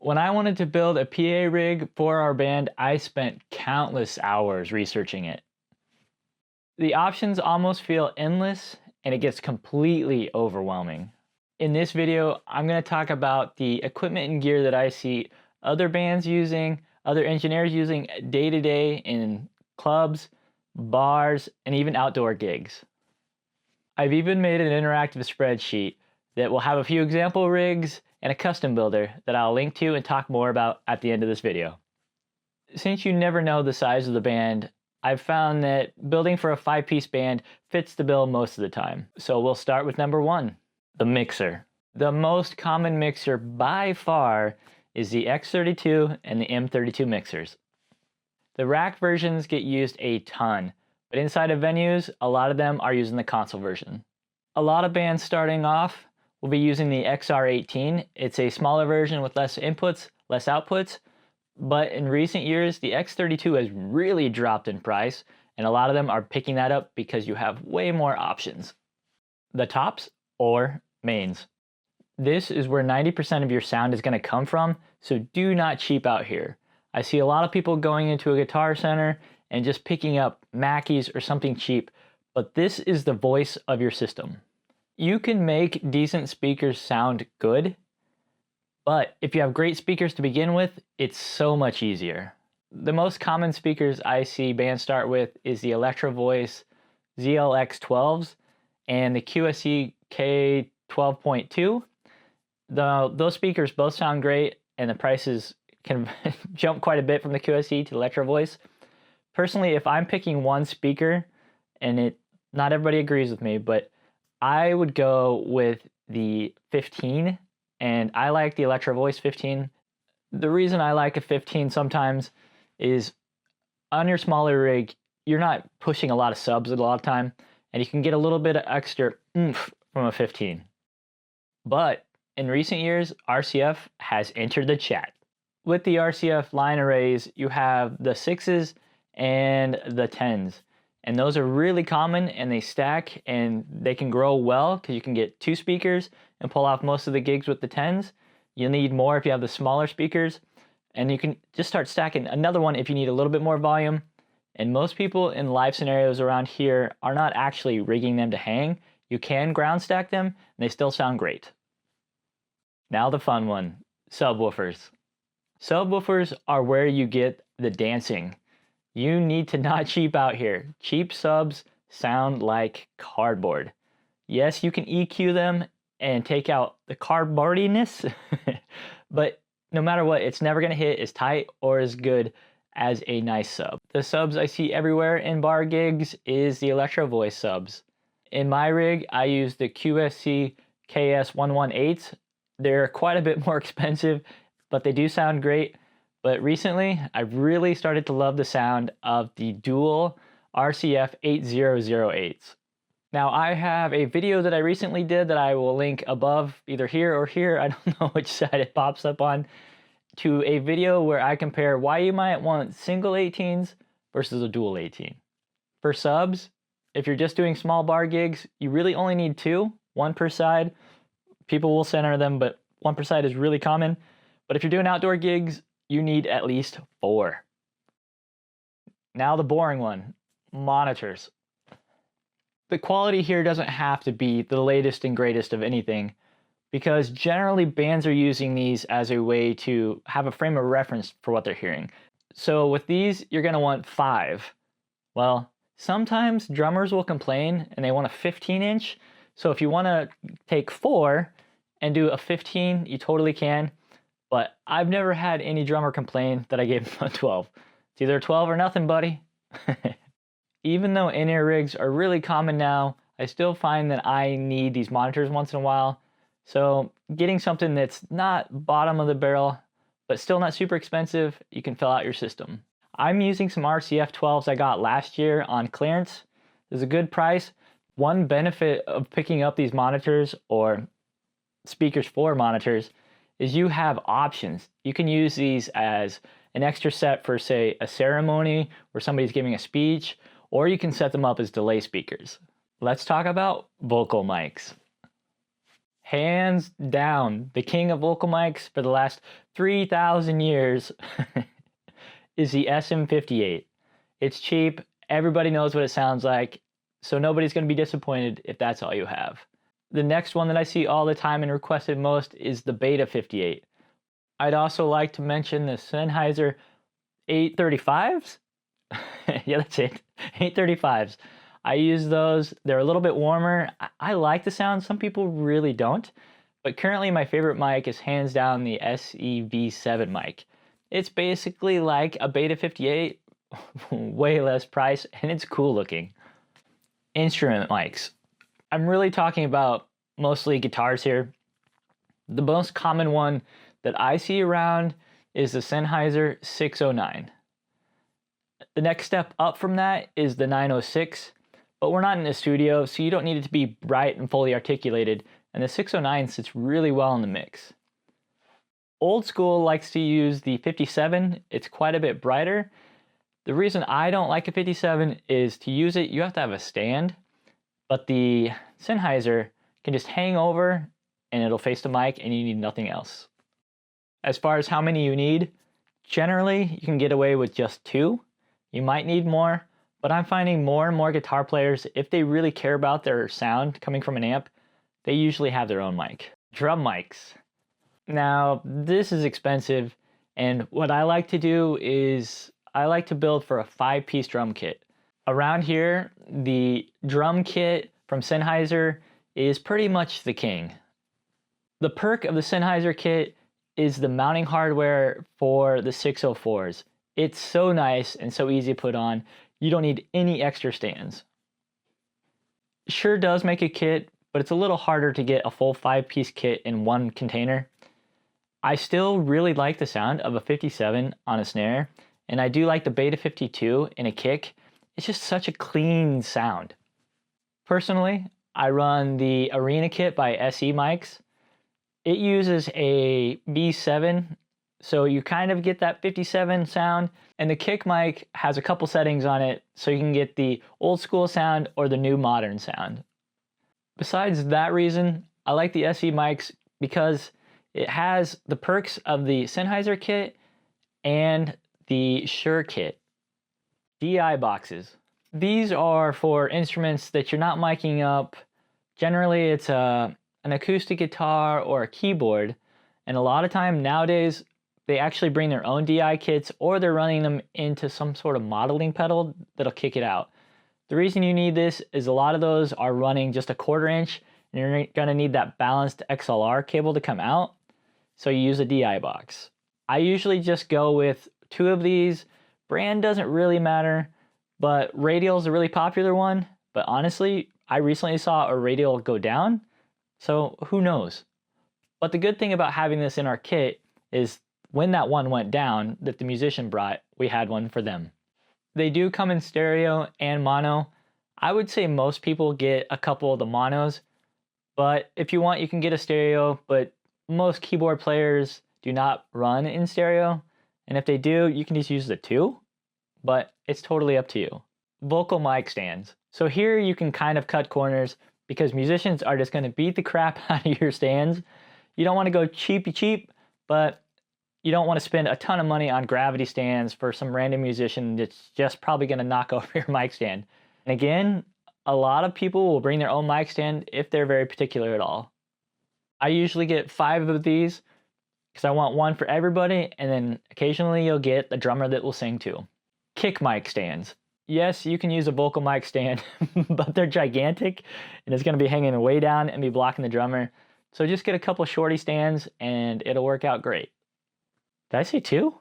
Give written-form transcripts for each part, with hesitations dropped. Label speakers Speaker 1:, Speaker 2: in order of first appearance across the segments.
Speaker 1: When I wanted to build a PA rig for our band, I spent countless hours researching it. The options almost feel endless, and it gets completely overwhelming. In this video, I'm going to talk about the equipment and gear that I see other bands using, other engineers using day to day in clubs, bars, and even outdoor gigs. I've even made an interactive spreadsheet that will have a few example rigs and a custom builder that I'll link to and talk more about at the end of this video. Since you never know the size of the band, I've found that building for a 5-piece band fits the bill most of the time. So we'll start with number 1, the mixer. The most common mixer by far is the X32 and the M32 mixers. The rack versions get used a ton, but inside of venues, a lot of them are using the console version. A lot of bands starting off will be using the XR18. It's a smaller version with less inputs, less outputs, but in recent years, the X32 has really dropped in price, and a lot of them are picking that up because you have way more options. The tops or mains. This is where 90% of your sound is going to come from, so do not cheap out here. I see a lot of people going into a guitar center and just picking up Mackeys or something cheap, but this is the voice of your system. You can make decent speakers sound good, but if you have great speakers to begin with, it's so much easier. The most common speakers I see bands start with is the Electro Voice ZLX12s and the QSC K12.2. Those speakers both sound great, and the prices can jump quite a bit from the QSC to the Electro Voice. Personally, if I'm picking one speaker, and not everybody agrees with me, but I would go with the 15, and I like the Electro Voice 15. The reason I like a 15 sometimes is on your smaller rig, you're not pushing a lot of subs a lot of time, and you can get a little bit of extra oomph from a 15. But in recent years, RCF has entered the chat. With the RCF line arrays, you have the 6s and the 10s. And those are really common, and they stack, and they can grow well because you can get 2 speakers and pull off most of the gigs with the 10s. You'll need more if you have the smaller speakers, and you can just start stacking another one if you need a little bit more volume. And most people in live scenarios around here are not actually rigging them to hang. You can ground stack them, and they still sound great. Now the fun one, subwoofers. Subwoofers are where you get the dancing. You need to not cheap out here. Cheap subs sound like cardboard. Yes, you can EQ them and take out the cardboardiness, but no matter what, it's never gonna hit as tight or as good as a nice sub. The subs I see everywhere in bar gigs is the Electro Voice subs. In my rig, I use the QSC KS118. They're quite a bit more expensive, but they do sound great. But recently, I've really started to love the sound of the dual RCF 8008s. Now, I have a video that I recently did that I will link above, either here or here, I don't know which side it pops up on, to a video where I compare why you might want single 18s versus a dual 18. For subs, if you're just doing small bar gigs, you really only need 2, 1 per side. People will center them, but 1 per side is really common. But if you're doing outdoor gigs, you need at least 4. Now the boring one, monitors. The quality here doesn't have to be the latest and greatest of anything, because generally bands are using these as a way to have a frame of reference for what they're hearing. So with these, you're gonna want 5. Well, sometimes drummers will complain and they want a 15-inch. So if you wanna take 4 and do a 15, you totally can. But I've never had any drummer complain that I gave him a 12. It's either a 12 or nothing, buddy. Even though in-ear rigs are really common now, I still find that I need these monitors once in a while. So getting something that's not bottom of the barrel, but still not super expensive, you can fill out your system. I'm using some RCF 12s I got last year on clearance. It's a good price. One benefit of picking up these monitors, or speakers for monitors, is you have options. You can use these as an extra set for, say, a ceremony where somebody's giving a speech, or you can set them up as delay speakers. Let's talk about vocal mics. hands down, the king of vocal mics for the last 3,000 years is the SM58. It's cheap, everybody knows what it sounds like, so nobody's going to be disappointed if that's all you have. The next one that I see all the time and requested most is the Beta 58. I'd also like to mention the Sennheiser 835s. Yeah, that's it. 835s. I use those. They're a little bit warmer. I like the sound. Some people really don't. But currently my favorite mic is hands down the SEV7 mic. It's basically like a Beta 58, way less price, and it's cool looking. Instrument mics. I'm really talking about mostly guitars here. The most common one that I see around is the Sennheiser 609. The next step up from that is the 906, but we're not in a studio, so you don't need it to be bright and fully articulated, and the 609 sits really well in the mix. Old school likes to use the 57. It's quite a bit brighter. The reason I don't like a 57 is to use it, you have to have a stand, but the Sennheiser can just hang over and it'll face the mic and you need nothing else. As far as how many you need, generally you can get away with just 2. You might need more, but I'm finding more and more guitar players, if they really care about their sound coming from an amp, they usually have their own mic. Drum mics. Now, this is expensive, and what I like to do is I like to build for a 5-piece drum kit. Around here, the drum kit from Sennheiser is pretty much the king. The perk of the Sennheiser kit is the mounting hardware for the 604s. It's so nice and so easy to put on. You don't need any extra stands. Shure does make a kit, but it's a little harder to get a full 5-piece kit in one container. I still really like the sound of a 57 on a snare, and I do like the Beta 52 in a kick. It's just such a clean sound. Personally, I run the Arena kit by SE Mics. It uses a B7, so you kind of get that 57 sound, and the kick mic has a couple settings on it, so you can get the old school sound or the new modern sound. Besides that reason, I like the SE Mics because it has the perks of the Sennheiser kit and the Shure kit. DI boxes. These are for instruments that you're not miking up. Generally, it's an acoustic guitar or a keyboard, and a lot of time nowadays, they actually bring their own DI kits or they're running them into some sort of modeling pedal that'll kick it out. The reason you need this is a lot of those are running just a 1/4 inch, and you're gonna need that balanced XLR cable to come out, so you use a DI box. I usually just go with 2 of these. Brand doesn't really matter, but Radial is a really popular one, but honestly, I recently saw a Radial go down, so who knows? But the good thing about having this in our kit is when that one went down that the musician brought, we had one for them. They do come in stereo and mono. I would say most people get a couple of the monos, but if you want, you can get a stereo, but most keyboard players do not run in stereo, and if they do, you can just use the 2, but it's totally up to you. Vocal mic stands. So here you can kind of cut corners because musicians are just going to beat the crap out of your stands. You don't want to go cheap, but you don't want to spend a ton of money on gravity stands for some random musician that's just probably going to knock over your mic stand. And again, a lot of people will bring their own mic stand if they're very particular at all. I usually get 5 of these because I want one for everybody, and then occasionally you'll get a drummer that will sing too. Kick mic stands. Yes, you can use a vocal mic stand, but they're gigantic and it's going to be hanging way down and be blocking the drummer. So just get a couple shorty stands and it'll work out great. Did I say 2?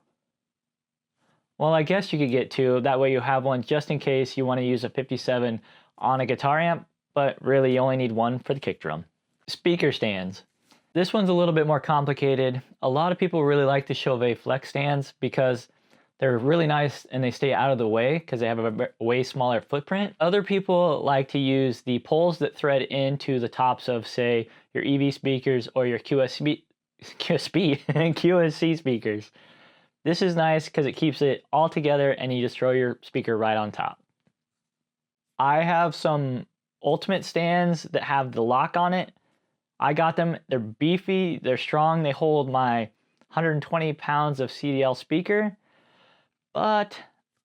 Speaker 1: Well, I guess you could get 2. That way you have one just in case you want to use a 57 on a guitar amp, but really you only need one for the kick drum. Speaker stands. This one's a little bit more complicated. A lot of people really like the Chauvet flex stands because they're really nice and they stay out of the way because they have a way smaller footprint. Other people like to use the poles that thread into the tops of, say, your EV speakers or your QSC speakers. This is nice because it keeps it all together and you just throw your speaker right on top. I have some Ultimate stands that have the lock on it. I got them. They're beefy, they're strong, they hold my 120 pounds of CDL speaker, but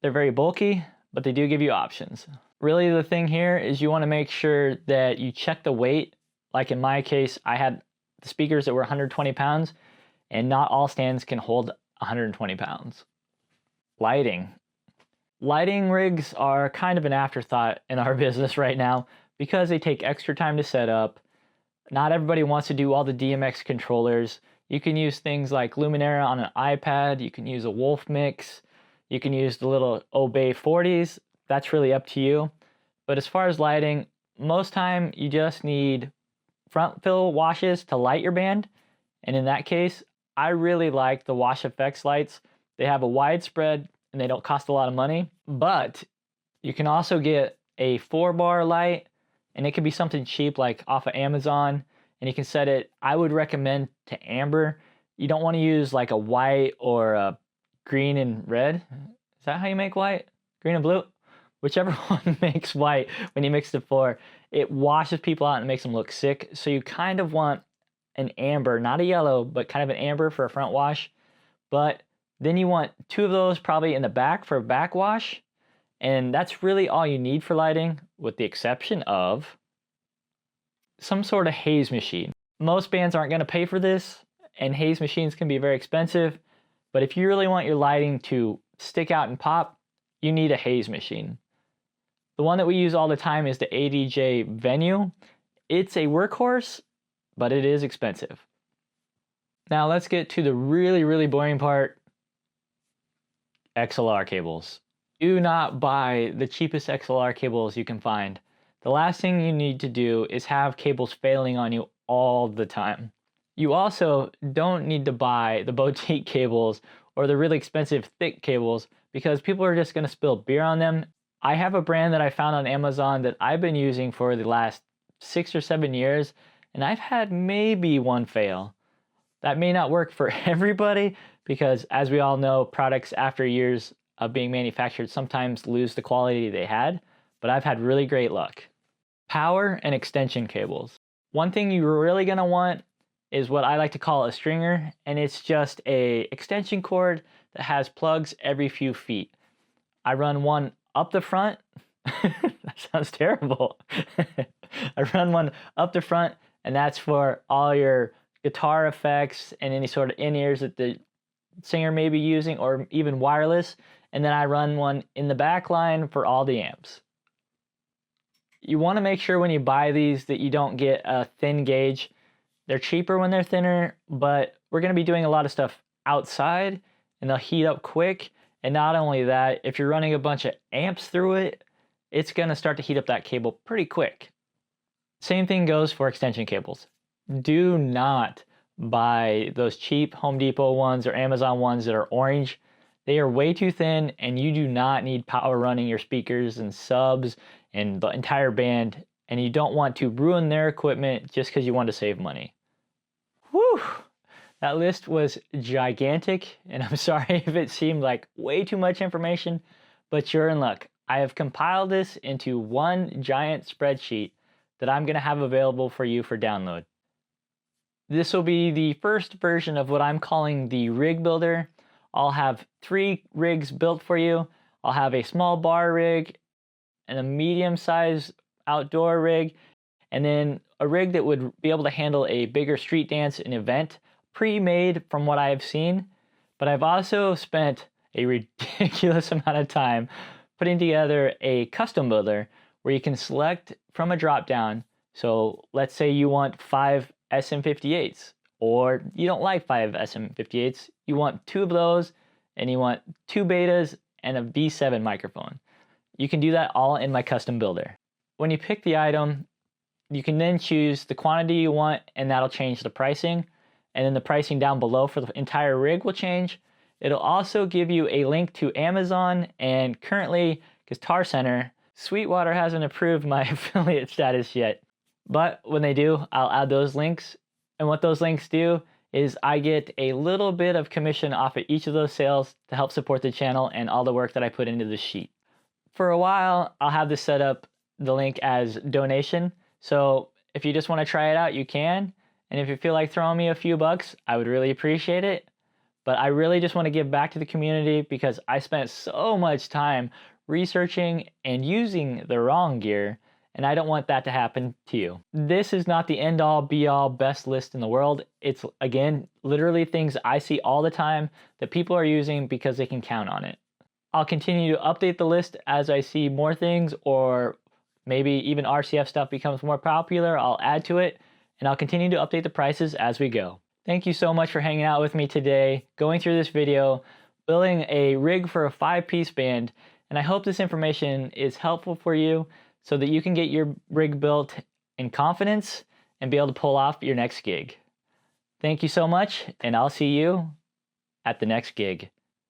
Speaker 1: they're very bulky, but they do give you options. Really, the thing here is you want to make sure that you check the weight. Like in my case, I had the speakers that were 120 pounds, and not all stands can hold 120 pounds. Lighting. Lighting rigs are kind of an afterthought in our business right now because they take extra time to set up. Not everybody wants to do all the DMX controllers. You can use things like Luminara on an iPad. You can use a Wolf Mix. You can use the little Obey 40s. That's really up to you. But as far as lighting, most time you just need front fill washes to light your band. And in that case, I really like the Wash Effects lights. They have a wide spread and they don't cost a lot of money. But you can also get a 4-bar light, and it can be something cheap like off of Amazon. And you can set it, I would recommend, to amber. You don't want to use like a white or a green and red. Is that how you make white? Green and blue? Whichever one makes white when you mix the 4, it washes people out and makes them look sick. So you kind of want an amber, not a yellow, but kind of an amber for a front wash. But then you want 2 of those probably in the back for a back wash. And that's really all you need for lighting, with the exception of some sort of haze machine. Most bands aren't going to pay for this, and haze machines can be very expensive. But if you really want your lighting to stick out and pop, you need a haze machine. The one that we use all the time is the ADJ Venue. It's a workhorse, but it is expensive. Now let's get to the really, really boring part. XLR cables. Do not buy the cheapest XLR cables you can find. The last thing you need to do is have cables failing on you all the time. You also don't need to buy the boutique cables or the really expensive thick cables, because people are just going to spill beer on them. I have a brand that I found on Amazon that I've been using for the last 6 or 7 years, and I've had maybe one fail. That may not work for everybody, because as we all know, products after years of being manufactured sometimes lose the quality they had, but I've had really great luck. Power and extension cables. One thing you're really going to want is what I like to call a stringer, and it's just a extension cord that has plugs every few feet. I run one up the front. That sounds terrible. I run one up the front, and that's for all your guitar effects and any sort of in-ears that the singer may be using, or even wireless. And then I run one in the back line for all the amps. You want to make sure when you buy these that you don't get a thin gauge. They're cheaper when they're thinner, but we're going to be doing a lot of stuff outside, and they'll heat up quick. And not only that, if you're running a bunch of amps through it, it's going to start to heat up that cable pretty quick. Same thing goes for extension cables. Do not buy those cheap Home Depot ones or Amazon ones that are orange. They are way too thin, and you do not need power running your speakers and subs and the entire band, and you don't want to ruin their equipment just because you want to save money. Whew! That list was gigantic, and I'm sorry if it seemed like way too much information, but you're in luck. I have compiled this into one giant spreadsheet that I'm going to have available for you for download. This will be the first version of what I'm calling the rig builder. I'll have 3 rigs built for you. I'll have a small bar rig and a medium-sized outdoor rig, and then a rig that would be able to handle a bigger street dance and event, pre-made from what I have seen. But I've also spent a ridiculous amount of time putting together a custom builder where you can select from a drop-down. So let's say you want 5 SM58s, or you don't like 5 SM58s, you want 2 of those, and you want 2 betas and a V7 microphone. You can do that all in my custom builder. When you pick the item, you can then choose the quantity you want, and that'll change the pricing. And then the pricing down below for the entire rig will change. It'll also give you a link to Amazon, and currently Guitar Center, Sweetwater hasn't approved my affiliate status yet. But when they do, I'll add those links. And what those links do is I get a little bit of commission off of each of those sales to help support the channel and all the work that I put into the sheet. For a while, I'll have this set up, the link as donation. So if you just want to try it out, you can. And if you feel like throwing me a few bucks, I would really appreciate it. But I really just want to give back to the community because I spent so much time researching and using the wrong gear, and I don't want that to happen to you. This is not the end all be all best list in the world. It's, again, literally things I see all the time that people are using because they can count on it. I'll continue to update the list as I see more things, or maybe even RCF stuff becomes more popular, I'll add to it, and I'll continue to update the prices as we go. Thank you so much for hanging out with me today, going through this video, building a rig for a 5-piece band, and I hope this information is helpful for you so that you can get your rig built in confidence and be able to pull off your next gig. Thank you so much, and I'll see you at the next gig.